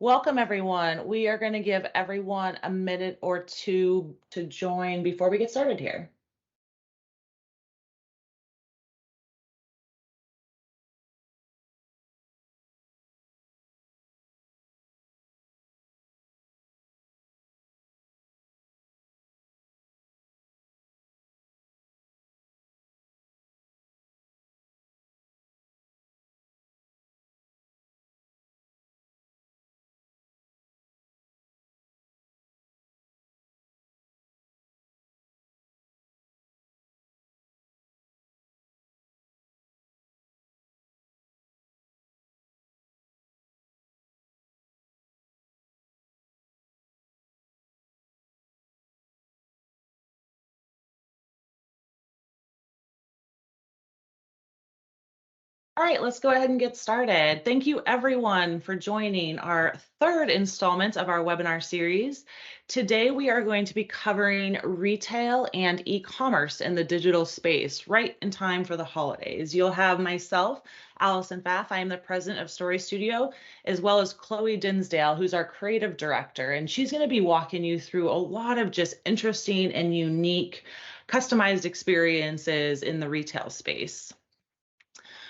Welcome, everyone. We are going to give everyone a minute or two to join before we get started here. All right, let's go ahead and get started. Thank you, everyone, for joining our third installment of our webinar series. Today, we are going to be covering retail and e-commerce in the digital space right in time for the holidays. You'll have myself, Alison Pfaff. I am the president of StoryStudio, as well as Chloe Dinsdale, who's our creative director. And she's going to be walking you through a lot of just interesting and unique customized experiences in the retail space.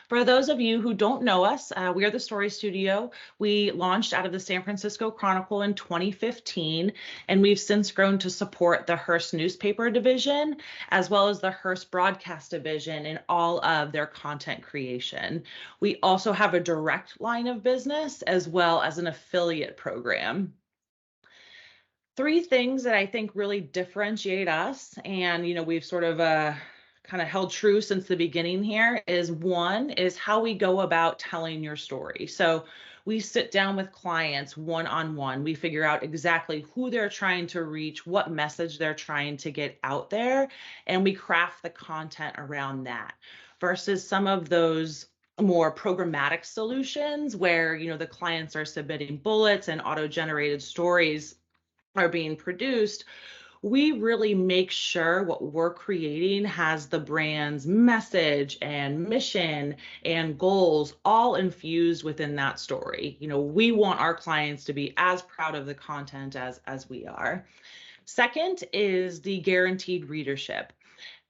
For those of you who don't know us, we are the Story Studio. We launched out of the San Francisco Chronicle in 2015, and we've since grown to support the Hearst newspaper division, as well as the Hearst broadcast division in all of their content creation. We also have a direct line of business as well as an affiliate program. Three things that I think really differentiate us, and we've sort of kind of held true since the beginning here, is one is how we go about telling your story. So we sit down with clients one-on-one. We figure out exactly who they're trying to reach, what message they're trying to get out there, and we craft the content around that versus some of those more programmatic solutions where the clients are submitting bullets and auto-generated stories are being produced. We really make sure what we're creating has the brand's message and mission and goals all infused within that story. We want our clients to be as proud of the content as we are. Second is the guaranteed readership.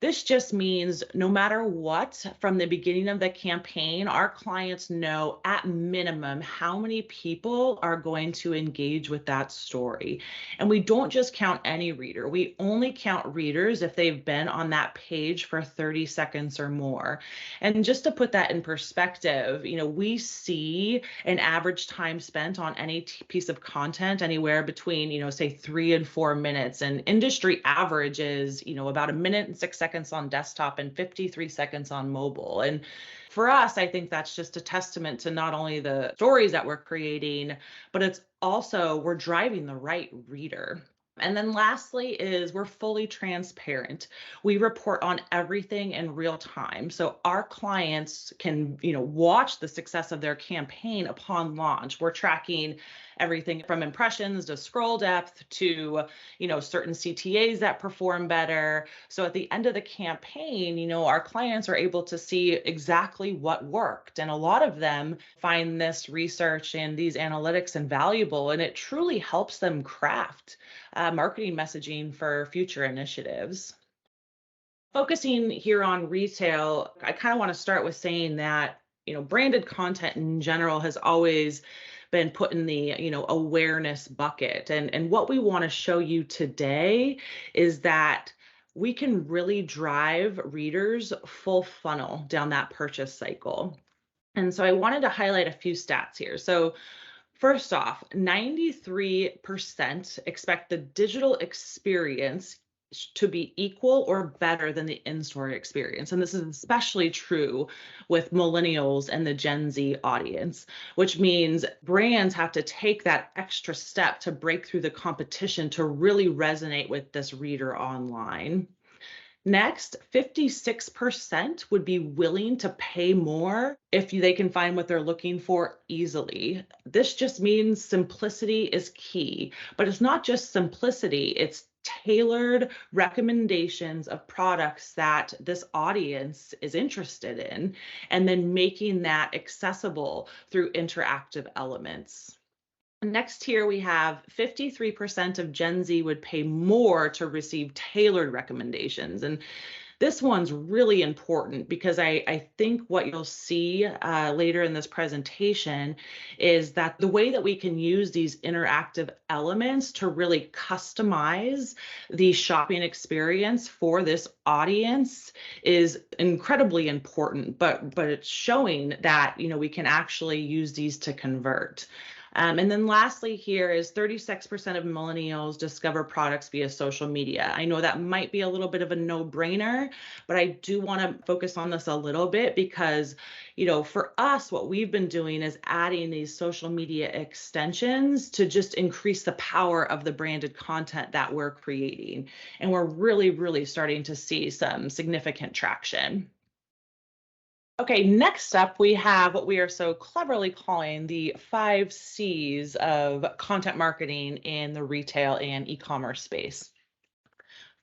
This just means no matter what, from the beginning of the campaign, our clients know at minimum how many people are going to engage with that story. And we don't just count any reader. We only count readers if they've been on that page for 30 seconds or more. And just to put that in perspective, we see an average time spent on any piece of content anywhere between, say 3 and 4 minutes. And industry average is, about a minute and 6 seconds on desktop and 53 seconds on mobile. And for us, I think that's just a testament to not only the stories that we're creating, but it's also we're driving the right reader. And then lastly is we're fully transparent. We report on everything in real time. So our clients can, watch the success of their campaign upon launch. We're tracking everything from impressions to scroll depth to, certain CTAs that perform better. So at the end of the campaign, our clients are able to see exactly what worked. And a lot of them find this research and these analytics invaluable, and it truly helps them craft marketing messaging for future initiatives. Focusing here on retail, I kind of want to start with saying that, branded content in general has always been put in the, awareness bucket. And what we want to show you today is that we can really drive readers full funnel down that purchase cycle. And so I wanted to highlight a few stats here. So first off, 93% expect the digital experience to be equal or better than the in-store experience. And this is especially true with millennials and the Gen Z audience, which means brands have to take that extra step to break through the competition to really resonate with this reader online. Next, 56% would be willing to pay more if they can find what they're looking for easily. This just means simplicity is key, but it's not just simplicity, it's tailored recommendations of products that this audience is interested in, and then making that accessible through interactive elements. Next here, we have 53% of Gen Z would pay more to receive tailored recommendations. And this one's really important because I think what you'll see later in this presentation is that the way that we can use these interactive elements to really customize the shopping experience for this audience is incredibly important, but it's showing that, we can actually use these to convert. And then lastly here is 36% of millennials discover products via social media. I know that might be a little bit of a no-brainer, but I do want to focus on this a little bit because, for us, what we've been doing is adding these social media extensions to just increase the power of the branded content that we're creating. And we're really, really starting to see some significant traction. Okay, next up, we have what we are so cleverly calling the 5 Cs of content marketing in the retail and e-commerce space.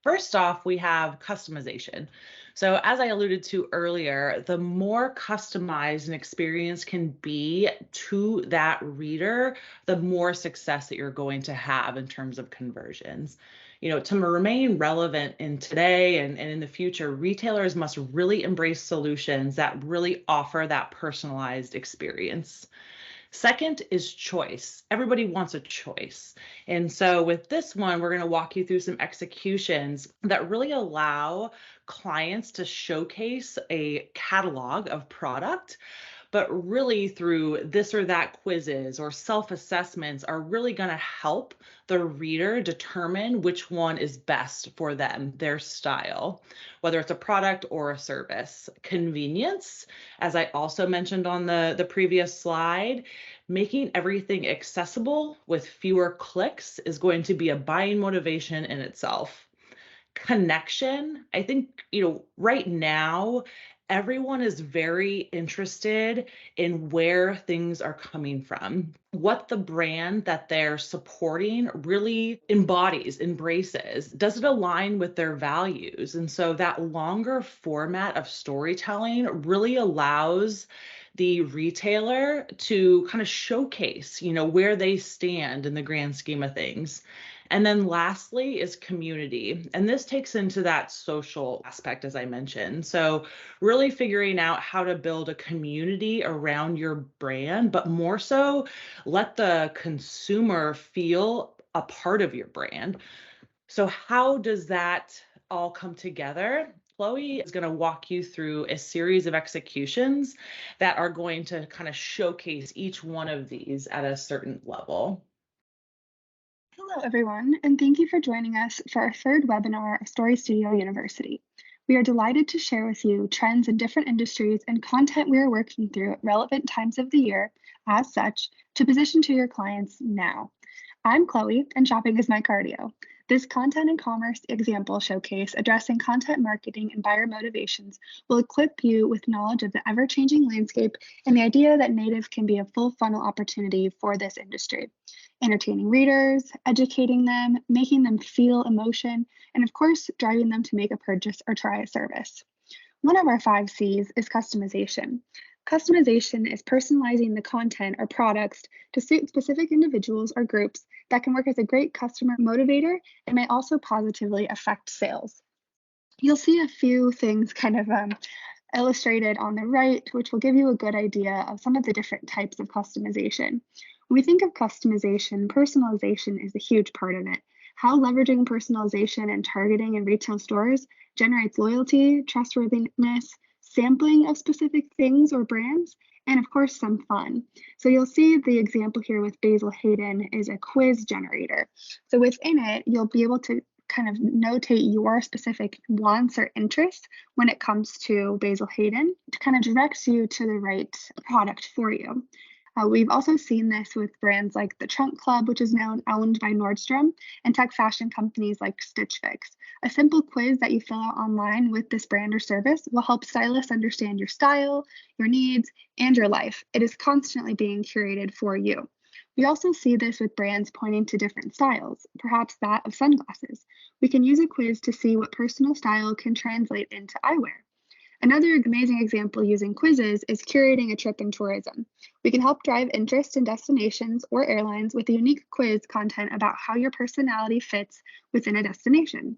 First off, we have customization. So as I alluded to earlier, the more customized an experience can be to that reader, the more success that you're going to have in terms of conversions. To remain relevant in today and in the future, retailers must really embrace solutions that really offer that personalized experience. Second is choice. Everybody wants a choice. And so with this one, we're going to walk you through some executions that really allow clients to showcase a catalog of product, but really through this or that quizzes or self-assessments are really going to help the reader determine which one is best for them, their style, whether it's a product or a service. Convenience, as I also mentioned on the previous slide, making everything accessible with fewer clicks is going to be a buying motivation in itself. Connection, I think, right now, everyone is very interested in where things are coming from, what the brand that they're supporting really embodies, embraces. Does it align with their values? And so that longer format of storytelling really allows the retailer to kind of showcase, where they stand in the grand scheme of things. And then lastly is community. And this takes into that social aspect, as I mentioned. So really figuring out how to build a community around your brand, but more so let the consumer feel a part of your brand. So how does that all come together? Chloe is going to walk you through a series of executions that are going to kind of showcase each one of these at a certain level. Hello, everyone, and thank you for joining us for our third webinar of StoryStudio University. We are delighted to share with you trends in different industries and content we are working through at relevant times of the year, as such, to position to your clients now. I'm Chloe, and shopping is my cardio. This content and commerce example showcase addressing content marketing and buyer motivations will equip you with knowledge of the ever-changing landscape and the idea that native can be a full funnel opportunity for this industry. Entertaining readers, educating them, making them feel emotion, and of course, driving them to make a purchase or try a service. One of our 5 Cs is customization. Customization is personalizing the content or products to suit specific individuals or groups that can work as a great customer motivator and may also positively affect sales. You'll see a few things kind of illustrated on the right, which will give you a good idea of some of the different types of customization. When we think of customization, personalization is a huge part of it. How leveraging personalization and targeting in retail stores generates loyalty, trustworthiness, sampling of specific things or brands, and of course, some fun. So you'll see the example here with Basil Hayden is a quiz generator. So within it, you'll be able to kind of notate your specific wants or interests when it comes to Basil Hayden to kind of direct you to the right product for you. We've also seen this with brands like the Trunk Club, which is now owned by Nordstrom, and tech fashion companies like Stitch Fix. A simple quiz that you fill out online with this brand or service will help stylists understand your style, your needs, and your life. It is constantly being curated for you. We also see this with brands pointing to different styles, perhaps that of sunglasses. We can use a quiz to see what personal style can translate into eyewear. Another amazing example using quizzes is curating a trip in tourism. We can help drive interest in destinations or airlines with a unique quiz content about how your personality fits within a destination.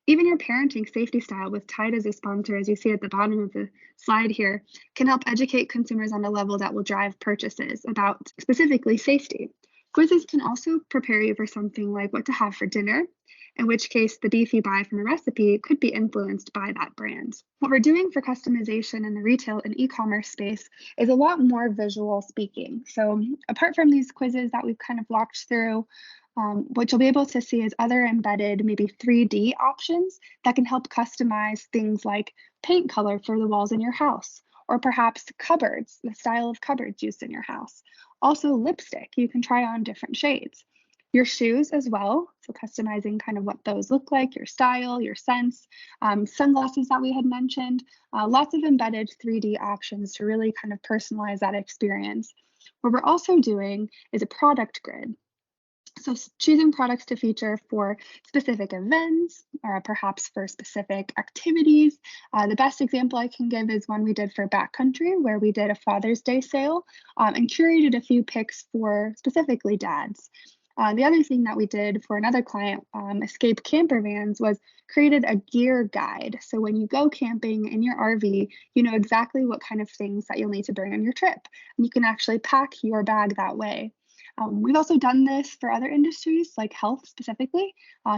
Even your parenting safety style with Tide as a sponsor, as you see at the bottom of the slide here, can help educate consumers on a level that will drive purchases about specifically safety. Quizzes can also prepare you for something like what to have for dinner, in which case the beef you buy from a recipe could be influenced by that brand. What we're doing for customization in the retail and e-commerce space is a lot more visual speaking. So apart from these quizzes that we've kind of walked through, what you'll be able to see is other embedded, maybe 3D options that can help customize things like paint color for the walls in your house, or perhaps cupboards, the style of cupboards used in your house. Also, lipstick, you can try on different shades. Your shoes as well, so customizing kind of what those look like, your style, your sense, sunglasses that we had mentioned, lots of embedded 3D options to really kind of personalize that experience. What we're also doing is a product grid. So choosing products to feature for specific events or perhaps for specific activities. The best example I can give is one we did for backcountry, where we did a Father's Day sale and curated a few picks for specifically dads. The other thing that we did for another client, Escape Camper Vans, was created a gear guide. So when you go camping in your RV, you know exactly what kind of things that you'll need to bring on your trip. And you can actually pack your bag that way. We've also done this for other industries like health specifically.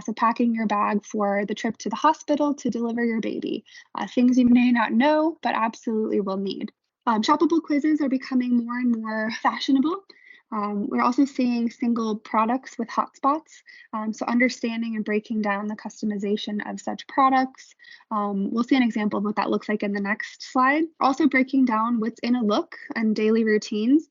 So packing your bag for the trip to the hospital to deliver your baby. Things you may not know, but absolutely will need. Shoppable quizzes are becoming more and more fashionable. We're also seeing single products with hotspots. So understanding and breaking down the customization of such products. We'll see an example of what that looks like in the next slide. Also breaking down what's in a look and daily routines,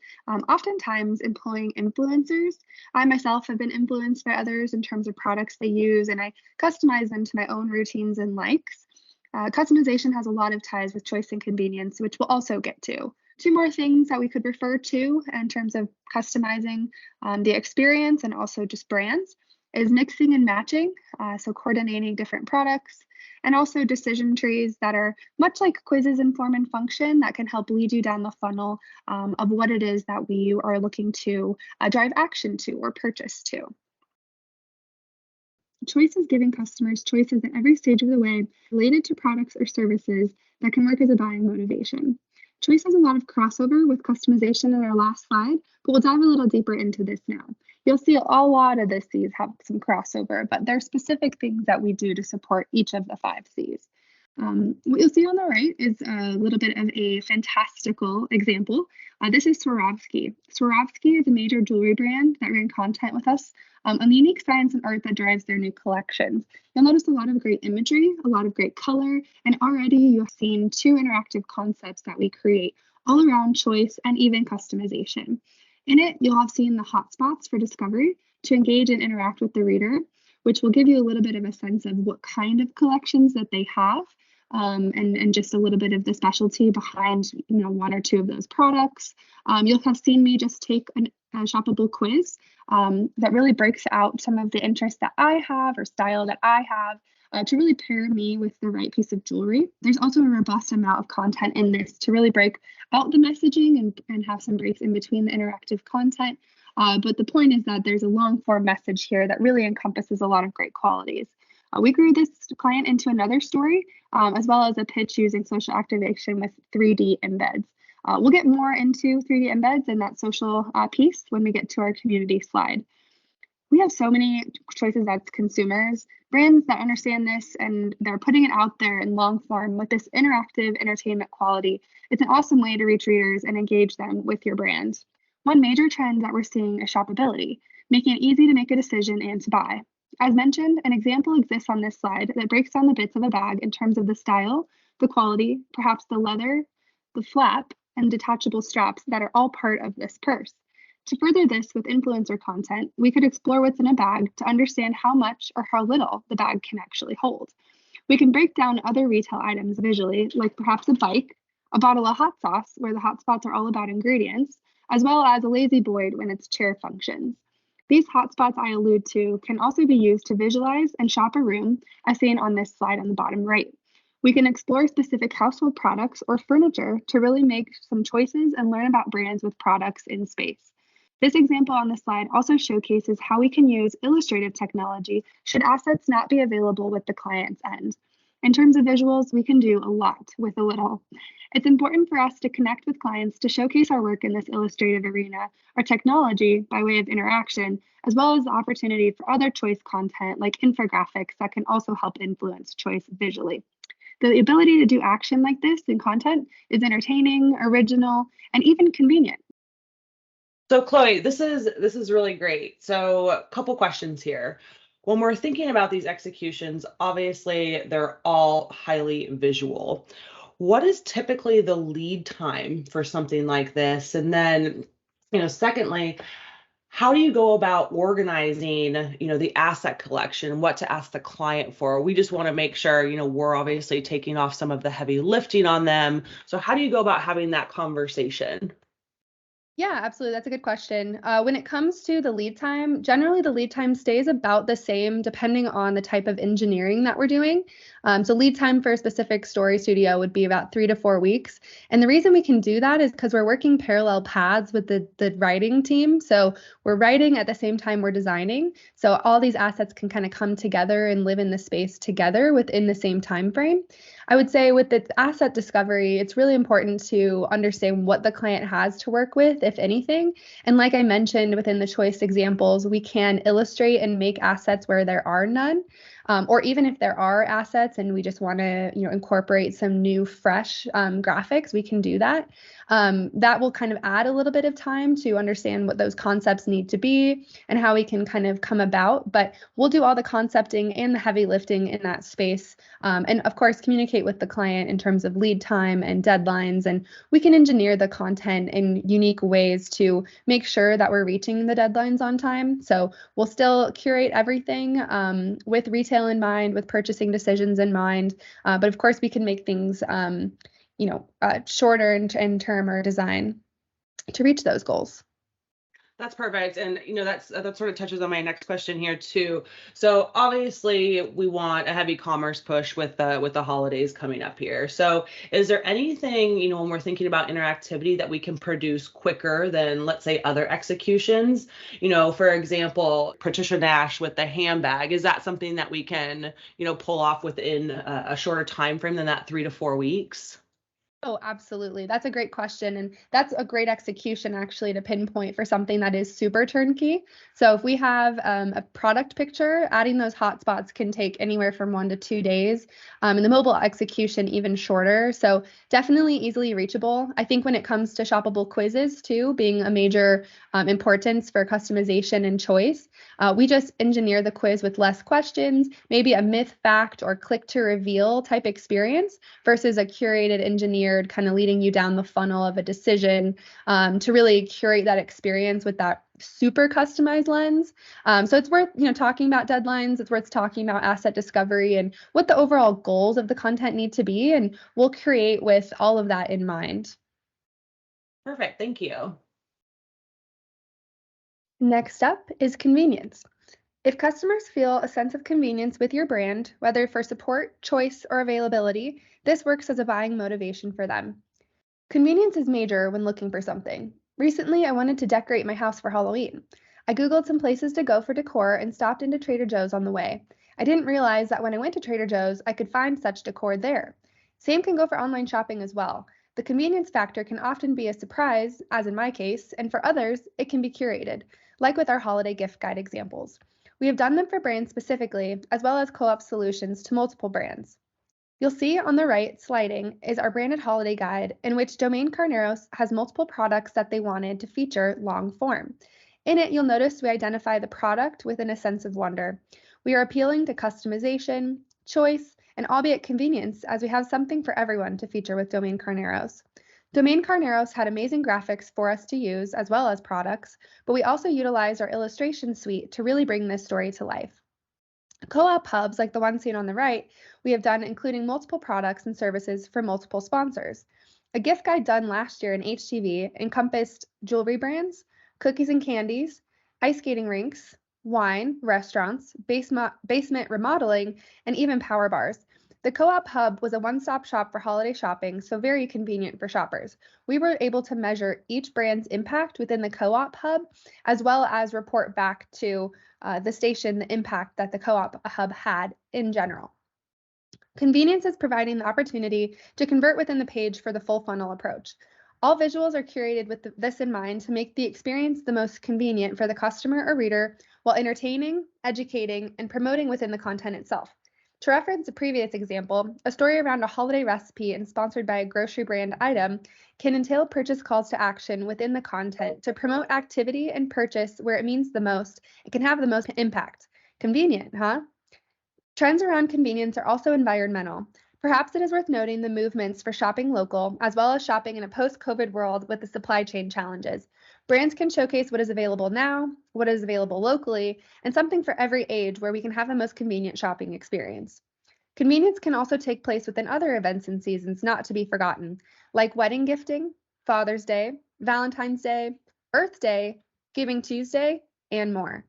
oftentimes employing influencers. I myself have been influenced by others in terms of products they use, and I customize them to my own routines and likes. Customization has a lot of ties with choice and convenience, which we'll also get to. Two more things that we could refer to in terms of customizing the experience and also just brands is mixing and matching, so coordinating different products, and also decision trees that are much like quizzes in form and function that can help lead you down the funnel of what it is that we are looking to drive action to or purchase to. Choice is giving customers choices at every stage of the way related to products or services that can work as a buying motivation. Choice has a lot of crossover with customization in our last slide, but we'll dive a little deeper into this now. You'll see a lot of the C's have some crossover, but there are specific things that we do to support each of the 5 C's. What you'll see on the right is a little bit of a fantastical example. This is Swarovski. Swarovski is a major jewelry brand that ran content with us on the unique science and art that drives their new collections. You'll notice a lot of great imagery, a lot of great color, and already you have seen 2 interactive concepts that we create all around choice and even customization. In it, you'll have seen the hotspots for discovery to engage and interact with the reader, which will give you a little bit of a sense of what kind of collections that they have. And just a little bit of the specialty behind 1 or 2 of those products. You'll have seen me just take a shoppable quiz that really breaks out some of the interests that I have or style that I have to really pair me with the right piece of jewelry. There's also a robust amount of content in this to really break out the messaging and have some breaks in between the interactive content. But the point is that there's a long form message here that really encompasses a lot of great qualities. We grew this client into another story, as well as a pitch using social activation with 3D embeds. We'll get more into 3D embeds and that social piece when we get to our community slide. We have so many choices as consumers, brands that understand this and they're putting it out there in long form with this interactive entertainment quality. It's an awesome way to reach readers and engage them with your brand. One major trend that we're seeing is shoppability, making it easy to make a decision and to buy. As mentioned, an example exists on this slide that breaks down the bits of a bag in terms of the style, the quality, perhaps the leather, the flap, and detachable straps that are all part of this purse. To further this with influencer content, we could explore what's in a bag to understand how much or how little the bag can actually hold. We can break down other retail items visually, like perhaps a bike, a bottle of hot sauce, where the hot spots are all about ingredients, as well as a lazy boy when its chair functions. These hotspots I allude to can also be used to visualize and shop a room, as seen on this slide on the bottom right. We can explore specific household products or furniture to really make some choices and learn about brands with products in space. This example on the slide also showcases how we can use illustrative technology should assets not be available with the client's end. In terms of visuals, we can do a lot with a little. It's important for us to connect with clients to showcase our work in this illustrative arena, our technology by way of interaction, as well as the opportunity for other choice content like infographics that can also help influence choice visually. The ability to do action like this in content is entertaining, original, and even convenient. So Chloe, this is really great. So a couple questions here. When we're thinking about these executions, obviously they're all highly visual. What is typically the lead time for something like this? And then, secondly, how do you go about organizing, the asset collection, what to ask the client for? We just want to make sure, we're obviously taking off some of the heavy lifting on them. So how do you go about having that conversation? Yeah, absolutely. That's a good question. When it comes to the lead time, generally the lead time stays about the same depending on the type of engineering that we're doing. So lead time for a specific story studio would be about 3 to 4 weeks. And the reason we can do that is because we're working parallel paths with the writing team. So we're writing at the same time we're designing. So all these assets can kind of come together and live in the space together within the same time frame. I would say with the asset discovery, it's really important to understand what the client has to work with, if anything. And like I mentioned within the choice examples, we can illustrate and make assets where there are none. Or even if there are assets and we just want to, incorporate some new, fresh graphics, we can do that. That will kind of add a little bit of time to understand what those concepts need to be and how we can kind of come about. But we'll do all the concepting and the heavy lifting in that space. And of course, communicate with the client in terms of lead time and deadlines. And we can engineer the content in unique ways to make sure that we're reaching the deadlines on time. So we'll still curate everything with retail in mind, with purchasing decisions in mind. But of course, we can make things, shorter in term or design to reach those goals. That's perfect. And that sort of touches on my next question here too. So obviously we want a heavy commerce push with the holidays coming up here. So is there anything, when we're thinking about interactivity that we can produce quicker than, let's say, other executions? For example, Patricia Nash with the handbag, is that something that we can, pull off within a shorter time frame than that 3 to 4 weeks? Oh, absolutely. That's a great question. And that's a great execution actually to pinpoint for something that is super turnkey. So if we have a product picture, adding those hotspots can take anywhere from 1 to 2 days. And the mobile execution even shorter. So definitely easily reachable. I think when it comes to shoppable quizzes too, being a major importance for customization and choice, we just engineer the quiz with less questions, maybe a myth, fact, or click to reveal type experience versus a curated engineered kind of leading you down the funnel of a decision to really curate that experience with that super customized lens. So it's worth, talking about deadlines. It's worth talking about asset discovery and what the overall goals of the content need to be. And we'll create with all of that in mind. Perfect. Thank you. Next up is convenience. If customers feel a sense of convenience with your brand, whether for support, choice, or availability, this works as a buying motivation for them. Convenience is major when looking for something. Recently, I wanted to decorate my house for Halloween. I Googled some places to go for decor and stopped into Trader Joe's on the way. I didn't realize that when I went to Trader Joe's, I could find such decor there. Same can go for online shopping as well. The convenience factor can often be a surprise, as in my case, and for others, it can be curated, like with our holiday gift guide examples. We have done them for brands specifically, as well as co-op solutions to multiple brands. You'll see on the right sliding is our branded holiday guide in which Domain Carneros has multiple products that they wanted to feature long form. In it, you'll notice we identify the product within a sense of wonder. We are appealing to customization, choice, and albeit convenience as we have something for everyone to feature with Domain Carneros. Domain Carneros had amazing graphics for us to use as well as products, but we also utilized our illustration suite to really bring this story to life. Co-op hubs like the one seen on the right, we have done including multiple products and services for multiple sponsors. A gift guide done last year in HTV encompassed jewelry brands, cookies and candies, ice skating rinks, wine, restaurants, basement remodeling, and even power bars. The Co-op Hub was a one-stop shop for holiday shopping, so very convenient for shoppers. We were able to measure each brand's impact within the Co-op Hub, as well as report back to the station the impact that the Co-op Hub had in general. Convenience is providing the opportunity to convert within the page for the full funnel approach. All visuals are curated with this in mind to make the experience the most convenient for the customer or reader while entertaining, educating, and promoting within the content itself. To reference a previous example, a story around a holiday recipe and sponsored by a grocery brand item can entail purchase calls to action within the content to promote activity and purchase where it means the most. It can have the most impact. Convenient, huh? Trends around convenience are also environmental. Perhaps it is worth noting the movements for shopping local, as well as shopping in a post-COVID world with the supply chain challenges. Brands can showcase what is available now, what is available locally, and something for every age where we can have the most convenient shopping experience. Convenience can also take place within other events and seasons not to be forgotten, like wedding gifting, Father's Day, Valentine's Day, Earth Day, Giving Tuesday, and more.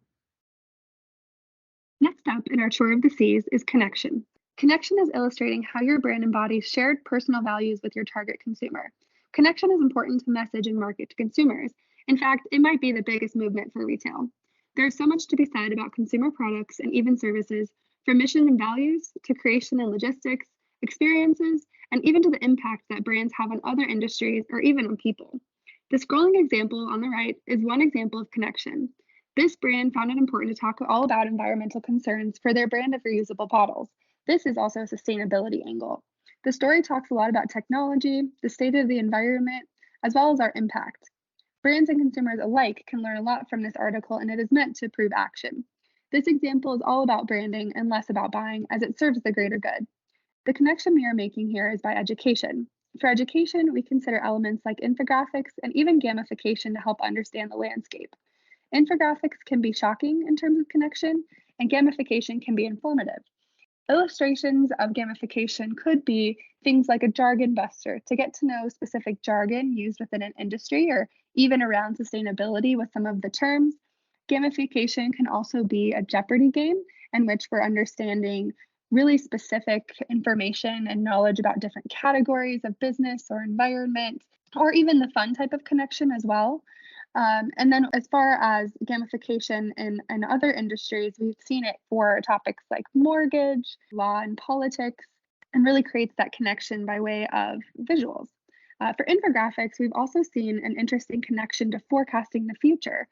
Next up in our tour of the C's is connection. Connection is illustrating how your brand embodies shared personal values with your target consumer. Connection is important to message and market to consumers. In fact, it might be the biggest movement for retail. There's so much to be said about consumer products and even services, from mission and values to creation and logistics, experiences, and even to the impact that brands have on other industries or even on people. The scrolling example on the right is one example of connection. This brand found it important to talk all about environmental concerns for their brand of reusable bottles. This is also a sustainability angle. The story talks a lot about technology, the state of the environment, as well as our impact. Brands and consumers alike can learn a lot from this article, and it is meant to prove action. This example is all about branding and less about buying, as it serves the greater good. The connection we are making here is by education. For education, we consider elements like infographics and even gamification to help understand the landscape. Infographics can be shocking in terms of connection, and gamification can be informative. Illustrations of gamification could be things like a jargon buster to get to know specific jargon used within an industry or even around sustainability with some of the terms. Gamification can also be a Jeopardy game in which we're understanding really specific information and knowledge about different categories of business or environment, or even the fun type of connection as well. And then as far as gamification in other industries, we've seen it for topics like mortgage, law, and politics, and really creates that connection by way of visuals. For infographics, we've also seen an interesting connection to forecasting the future.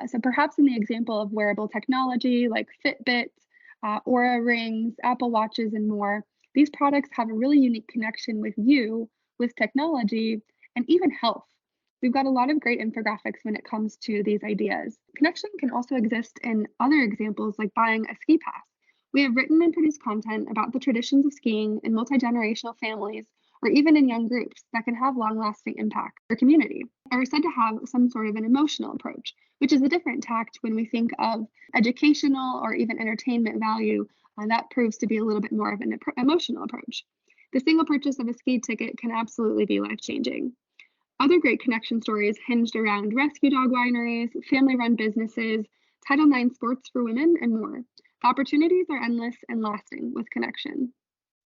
So perhaps in the example of wearable technology like Fitbit, Aura rings, Apple Watches, and more, these products have a really unique connection with you, with technology, and even health. We've got a lot of great infographics when it comes to these ideas. Connection can also exist in other examples like buying a ski pass. We have written and produced content about the traditions of skiing in multi-generational families or even in young groups that can have long-lasting impact for community, are said to have some sort of an emotional approach, which is a different tact when we think of educational or even entertainment value. That proves to be a little bit more of an emotional approach. The single purchase of a ski ticket can absolutely be life-changing. Other great connection stories hinged around rescue dog wineries, family-run businesses, Title IX sports for women, and more. The opportunities are endless and lasting with connection.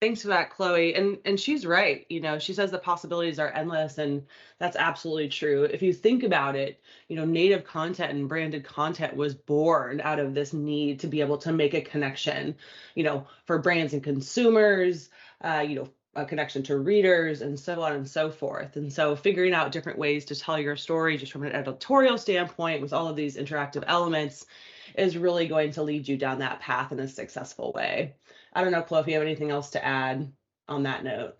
Thanks for that, Chloe. And she's right. She says the possibilities are endless, and that's absolutely true. If you think about it, native content and branded content was born out of this need to be able to make a connection, for brands and consumers, a connection to readers, and so on and so forth. And so figuring out different ways to tell your story just from an editorial standpoint with all of these interactive elements is really going to lead you down that path in a successful way. I don't know, Chloe, if you have anything else to add on that note.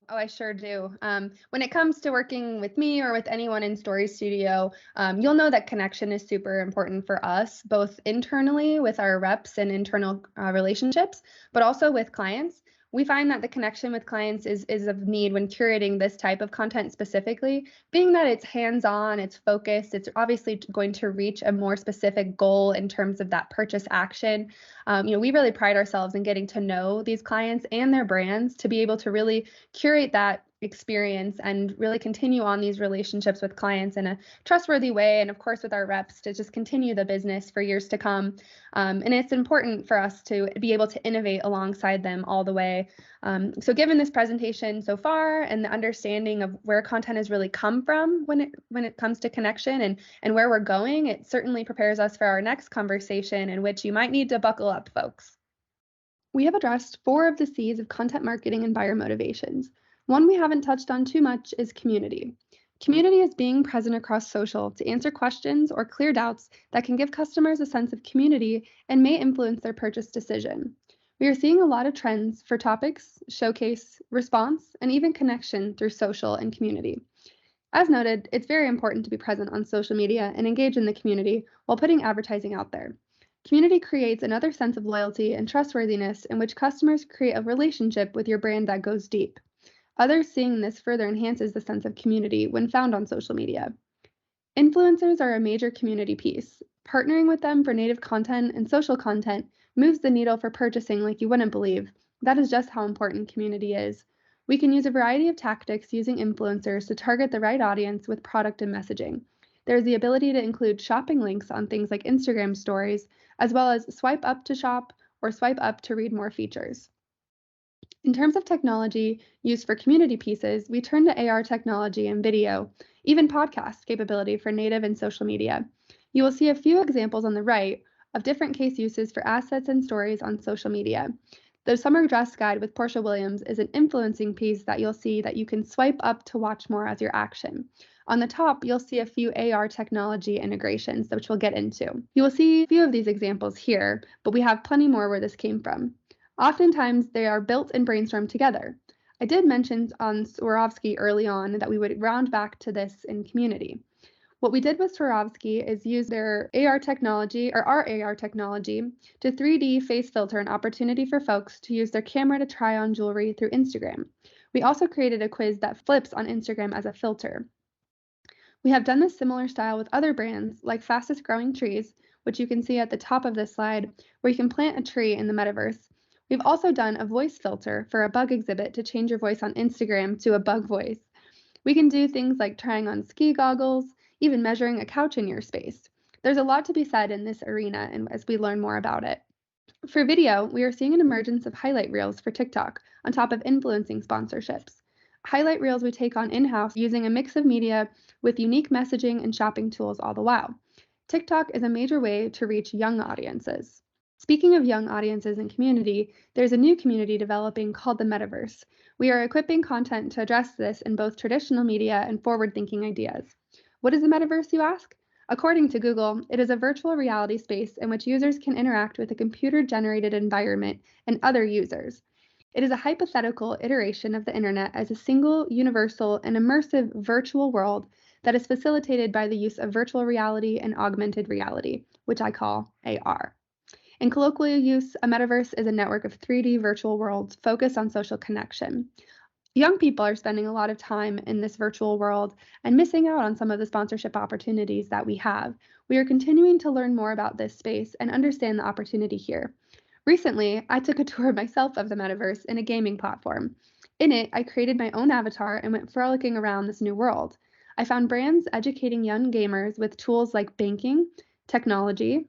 Oh, I sure do. When it comes to working with me or with anyone in StoryStudio, you'll know that connection is super important for us, both internally with our reps and internal relationships, but also with clients. We find that the connection with clients is of need when curating this type of content specifically, being that it's hands-on, it's focused, it's obviously going to reach a more specific goal in terms of that purchase action. We really pride ourselves in getting to know these clients and their brands to be able to really curate that experience and really continue on these relationships with clients in a trustworthy way. And of course, with our reps to just continue the business for years to come. And it's important for us to be able to innovate alongside them all the way. So given this presentation so far and the understanding of where content has really come from when it comes to connection and where we're going, it certainly prepares us for our next conversation, in which you might need to buckle up, folks. We have addressed 4 of the C's of content marketing and buyer motivations. One we haven't touched on too much is community. Community is being present across social to answer questions or clear doubts that can give customers a sense of community and may influence their purchase decision. We are seeing a lot of trends for topics, showcase, response, and even connection through social and community. As noted, it's very important to be present on social media and engage in the community while putting advertising out there. Community creates another sense of loyalty and trustworthiness in which customers create a relationship with your brand that goes deep. Others seeing this further enhances the sense of community when found on social media. Influencers are a major community piece. Partnering with them for native content and social content moves the needle for purchasing like you wouldn't believe. That is just how important community is. We can use a variety of tactics using influencers to target the right audience with product and messaging. There's the ability to include shopping links on things like Instagram stories, as well as swipe up to shop or swipe up to read more features. In terms of technology used for community pieces, we turn to AR technology and video, even podcast capability for native and social media. You will see a few examples on the right of different case uses for assets and stories on social media. The summer dress guide with Portia Williams is an influencing piece that you'll see that you can swipe up to watch more as your action. On the top, you'll see a few AR technology integrations, which we'll get into. You will see a few of these examples here, but we have plenty more where this came from. Oftentimes, they are built and brainstormed together. I did mention on Swarovski early on that we would round back to this in community. What we did with Swarovski is use their AR technology, or our AR technology, to 3D face filter an opportunity for folks to use their camera to try on jewelry through Instagram. We also created a quiz that flips on Instagram as a filter. We have done this similar style with other brands like Fastest Growing Trees, which you can see at the top of this slide, where you can plant a tree in the metaverse. We've also done a voice filter for a bug exhibit to change your voice on Instagram to a bug voice. We can do things like trying on ski goggles, even measuring a couch in your space. There's a lot to be said in this arena and as we learn more about it. For video, we are seeing an emergence of highlight reels for TikTok on top of influencing sponsorships. Highlight reels we take on in-house using a mix of media with unique messaging and shopping tools all the while. TikTok is a major way to reach young audiences. Speaking of young audiences and community, there's a new community developing called the Metaverse. We are equipping content to address this in both traditional media and forward-thinking ideas. What is the Metaverse, you ask? According to Google, it is a virtual reality space in which users can interact with a computer-generated environment and other users. It is a hypothetical iteration of the internet as a single, universal, and immersive virtual world that is facilitated by the use of virtual reality and augmented reality, which I call AR. In colloquial use, a metaverse is a network of 3D virtual worlds focused on social connection. Young people are spending a lot of time in this virtual world and missing out on some of the sponsorship opportunities that we have. We are continuing to learn more about this space and understand the opportunity here. Recently, I took a tour myself of the metaverse in a gaming platform. In it, I created my own avatar and went frolicking around this new world. I found brands educating young gamers with tools like banking, technology,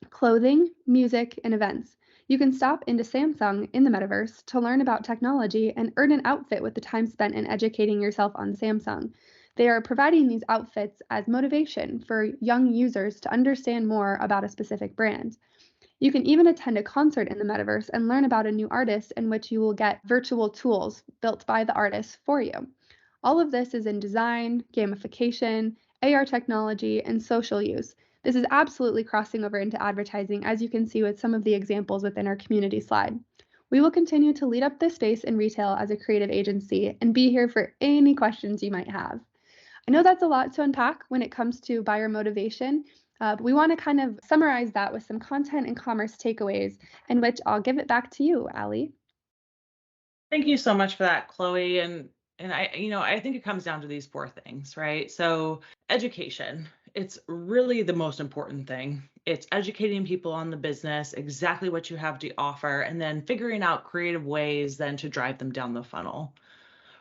clothing, music, and events. You can stop into Samsung in the metaverse to learn about technology and earn an outfit with the time spent in educating yourself on Samsung. They are providing these outfits as motivation for young users to understand more about a specific brand. You can even attend a concert in the metaverse and learn about a new artist in which you will get virtual tools built by the artist for you. All of this is in design, gamification, AR technology, and social use. This is absolutely crossing over into advertising, as you can see with some of the examples within our community slide. We will continue to lead up this space in retail as a creative agency and be here for any questions you might have. I know that's a lot to unpack when it comes to buyer motivation, but we want to kind of summarize that with some content and commerce takeaways, in which I'll give it back to you, Allie. Thank you so much for that, Chloe. And I think it comes down to these 4 things, right? So education, it's really the most important thing. It's educating people on the business, exactly what you have to offer, and then figuring out creative ways then to drive them down the funnel.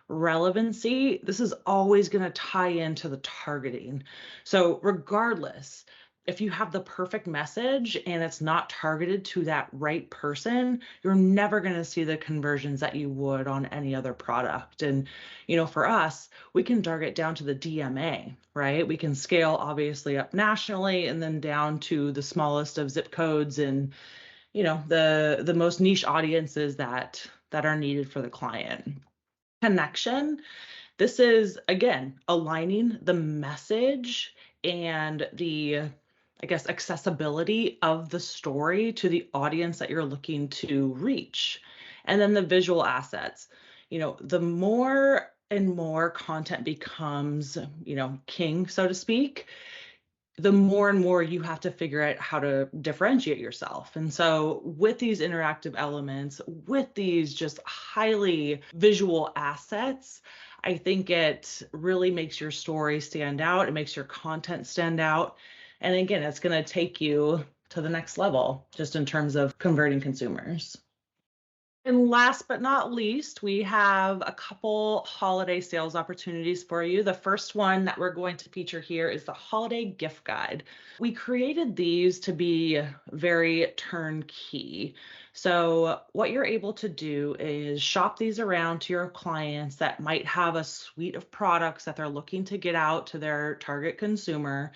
relevancy, this is always going to tie into the targeting. So regardless, if you have the perfect message and it's not targeted to that right person, you're never going to see the conversions that you would on any other product. And, for us, we can target down to the DMA, right? We can scale obviously up nationally and then down to the smallest of zip codes and, the most niche audiences that are needed for the client. Connection. This is, again, aligning the message and the, I guess, accessibility of the story to the audience that you're looking to reach. And then the visual assets. The more and more content becomes, king, so to speak, the more and more you have to figure out how to differentiate yourself. And so with these interactive elements, with these just highly visual assets, I think it really makes your story stand out. It makes your content stand out. And again, it's going to take you to the next level just in terms of converting consumers. And last but not least, we have a couple holiday sales opportunities for you. The first one that we're going to feature here is the holiday gift guide. We created these to be very turnkey. So what you're able to do is shop these around to your clients that might have a suite of products that they're looking to get out to their target consumer.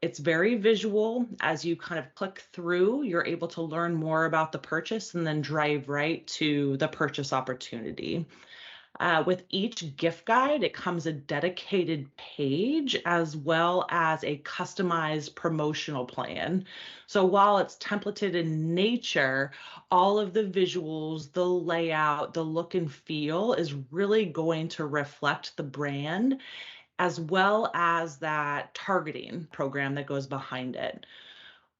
It's very visual. As you kind of click through, you're able to learn more about the purchase and then drive right to the purchase opportunity. With each gift guide, it comes a dedicated page as well as a customized promotional plan. So while it's templated in nature, all of the visuals, the layout, the look and feel is really going to reflect the brand as well as that targeting program that goes behind it.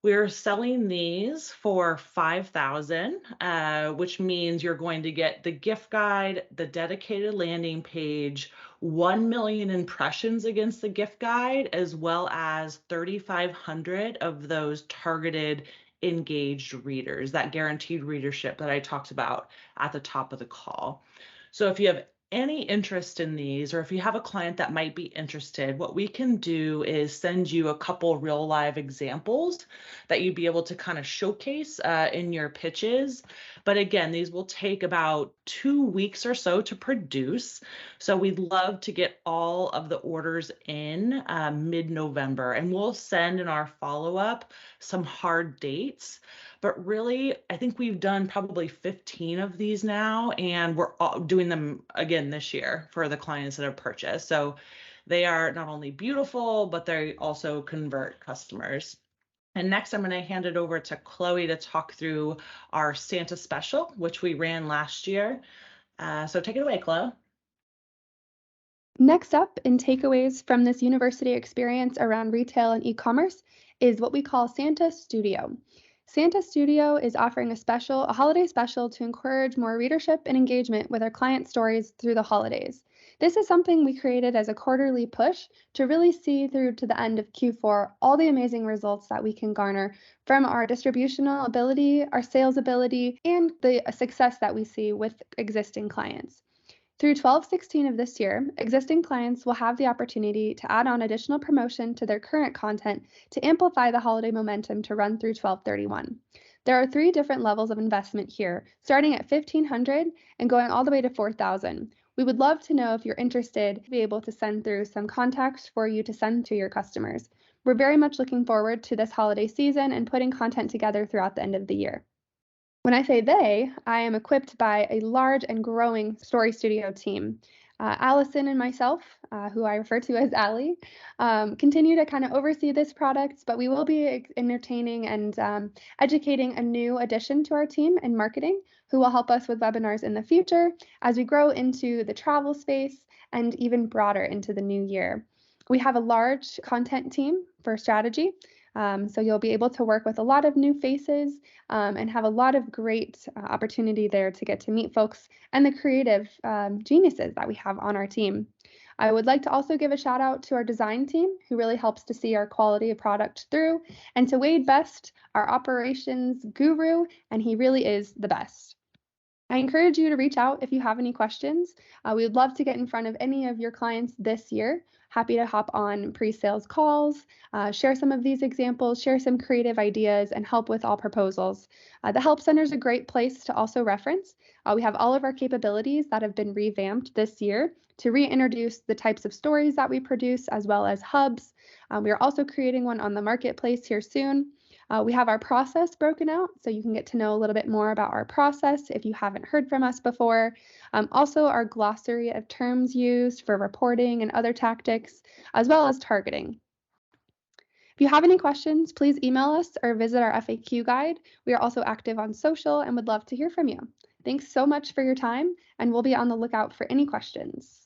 We're selling these for $5,000, which means you're going to get the gift guide, the dedicated landing page, 1 million impressions against the gift guide, as well as 3,500 of those targeted engaged readers, that guaranteed readership that I talked about at the top of the call. So if you have any interest in these, or if you have a client that might be interested, what we can do is send you a couple real live examples that you'd be able to kind of showcase in your pitches. But again, these will take about 2 weeks or so to produce. So we'd love to get all of the orders in mid-November, and we'll send in our follow-up some hard dates. But really, I think we've done probably 15 of these now, and we're doing them again this year for the clients that have purchased. So they are not only beautiful, but they also convert customers. And next, I'm going to hand it over to Chloe to talk through our Santa special, which we ran last year. So take it away, Chloe. Next up in takeaways from this university experience around retail and e-commerce is what we call Santa Studio. Santa Studio is offering a holiday special to encourage more readership and engagement with our client stories through the holidays. This is something we created as a quarterly push to really see through to the end of Q4 all the amazing results that we can garner from our distributional ability, our sales ability, and the success that we see with existing clients. Through 12/16 of this year, existing clients will have the opportunity to add on additional promotion to their current content to amplify the holiday momentum to run through 12/31. There are 3 different levels of investment here, starting at $1,500 and going all the way to $4,000. We would love to know if you're interested to be able to send through some contacts for you to send to your customers. We're very much looking forward to this holiday season and putting content together throughout the end of the year. When I say they, I am equipped by a large and growing Story Studio team. Alison and myself, who I refer to as Allie, continue to kind of oversee this product, but we will be entertaining and educating a new addition to our team in marketing who will help us with webinars in the future as we grow into the travel space and even broader into the new year. We have a large content team for strategy. So you'll be able to work with a lot of new faces and have a lot of great opportunity there to get to meet folks and the creative geniuses that we have on our team. I would like to also give a shout out to our design team who really helps to see our quality of product through, and to Wade Best, our operations guru, and he really is the best. I encourage you to reach out if you have any questions. We would love to get in front of any of your clients this year. Happy to hop on pre-sales calls, share some of these examples, share some creative ideas, and help with all proposals. The Help Center is a great place to also reference. We have all of our capabilities that have been revamped this year to reintroduce the types of stories that we produce, as well as hubs. We are also creating one on the marketplace here soon. We have our process broken out, so you can get to know a little bit more about our process if you haven't heard from us before. Also, our glossary of terms used for reporting and other tactics, as well as targeting. If you have any questions, please email us or visit our FAQ guide. We are also active on social and would love to hear from you. Thanks so much for your time, and we'll be on the lookout for any questions.